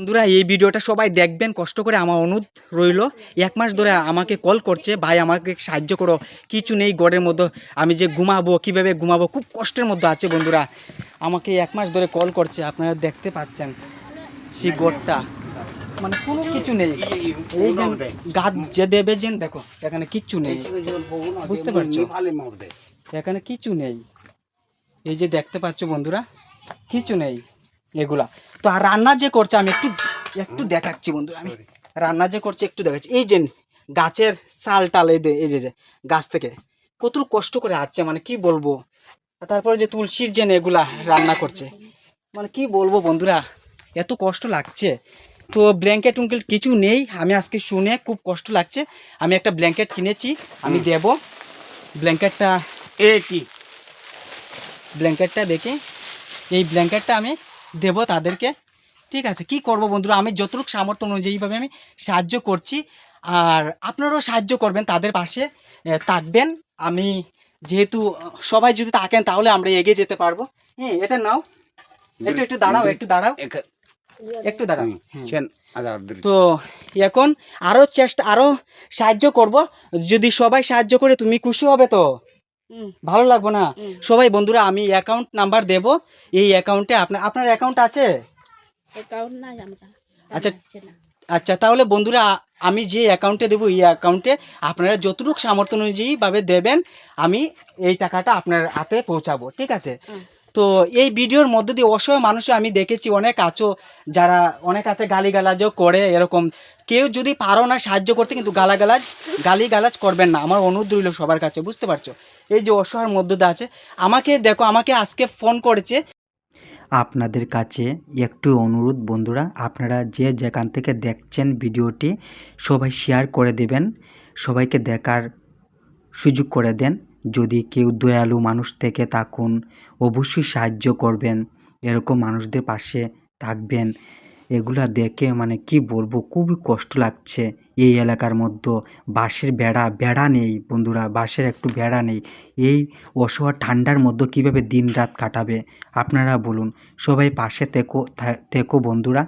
বন্ধুরা এই ভিডিওটা সবাই দেখবেন, কষ্ট করে আমার অনুরোধ রইল। 1 মাস ধরে আমাকে কল করছে, ভাই আমাকে সাহায্য করো, কিছু নেই ঘরের মধ্যে, আমি যে ঘুমাবো কীভাবে ঘুমাবো, খুব কষ্টের মধ্যে আছে বন্ধুরা। আমাকে 1 মাস ধরে কল করছে, আপনারা দেখতে পাচ্ছেন সেই ঘরটা, মানে কোনো কিছু নেই। এই যে গাছ যে দেবে যেন, দেখো এখানে কিচ্ছু নেই, বুঝতে পারছো, এখানে কিছু নেই। এই যে দেখতে পাচ্ছ বন্ধুরা, কিছু নেই এগুলা। তো আর রান্না যে করছে আমি একটু দেখাচ্ছি বন্ধুরা, আমি রান্না যে করছে একটু দেখাচ্ছি। এই যে গাছের চাল টাল এই যে গাছ থেকে কত কষ্ট করে আসছে, মানে কি বলবো। তারপরে যে তুলসীর যে এগুলা রান্না করছে, মানে কি বলবো বন্ধুরা, এত কষ্ট লাগছে। তো ব্ল্যাঙ্কেট টুঙ্কেট কিছু নেই, আমি আজকে শুনে খুব কষ্ট লাগছে। আমি একটা ব্ল্যাঙ্কেট কিনেছি, আমি দেব ব্ল্যাঙ্কেটটা। কি ব্ল্যাঙ্কেটটা দেখি, এই ব্ল্যাঙ্কেটটা আমি দেব তাদেরকে, ঠিক আছে। কি করব বন্ধুরা, আমি যতটুকু সামর্থ্য অনুযায়ীভাবে আমি সাহায্য করছি, আর আপনারাও সাহায্য করবেন, তাদের পাশে থাকবেন। আমি যেহেতু সবাই যদি থাকেন তাহলে আমরা এগিয়ে যেতে পারবো। হ্যাঁ, এটা নাও, একটু দাঁড়াও, একটু দাঁড়াও। তো এখন আরও সাহায্য করব, যদি সবাই সাহায্য করে তুমি খুশি হবে তো, ভালো লাগবো না সবাই বন্ধুরা। আমি অ্যাকাউন্ট নাম্বার দেব, এই অ্যাকাউন্টে আপনার অ্যাকাউন্ট আছে? আচ্ছা আচ্ছা, তাহলে বন্ধুরা আমি যে অ্যাকাউন্টে দেবো এই অ্যাকাউন্টে আপনারা যতটুকু সামর্থ্য অনুযায়ীভাবে দেবেন, আমি এই টাকাটা আপনার হাতে পৌঁছাবো, ঠিক আছে। তো এই ভিডিওর মধ্যে দিয়ে অসহায় মানুষ আমি দেখেছি অনেক আছো, যারা অনেক আছে গালিগালাজও করে এরকম। কেউ যদি পারো না সাহায্য করতে, কিন্তু গালিগালাজ করবেন না, আমার অনুরোধ রইল সবার কাছে, বুঝতে পারছো। এই যে অসহায়ের মধ্যে দিয়ে আছে, আমাকে দেখো, আমাকে আজকে ফোন করেছে। আপনাদের কাছে একটু অনুরোধ বন্ধুরা, আপনারা যে যেখান থেকে দেখছেন ভিডিওটি সবাই শেয়ার করে দেবেন, সবাইকে দেখার সুযোগ করে দেন। যদি কেউ দয়ালু মানুষ থেকে থাকুন অবশ্যই সাহায্য করবেন, এরকম মানুষদের পাশে থাকবেন। এগুলা দেখে মানে কি বলবো, খুবই কষ্ট লাগছে। এই এলাকার মধ্যে বাঁশের বেড়া নেই বন্ধুরা, বাঁশের একটু বেড়া নেই। এই অসহায় ঠান্ডার মধ্যে কীভাবে দিন রাত কাটাবে আপনারা বলুন। সবাই পাশে থেকো বন্ধুরা।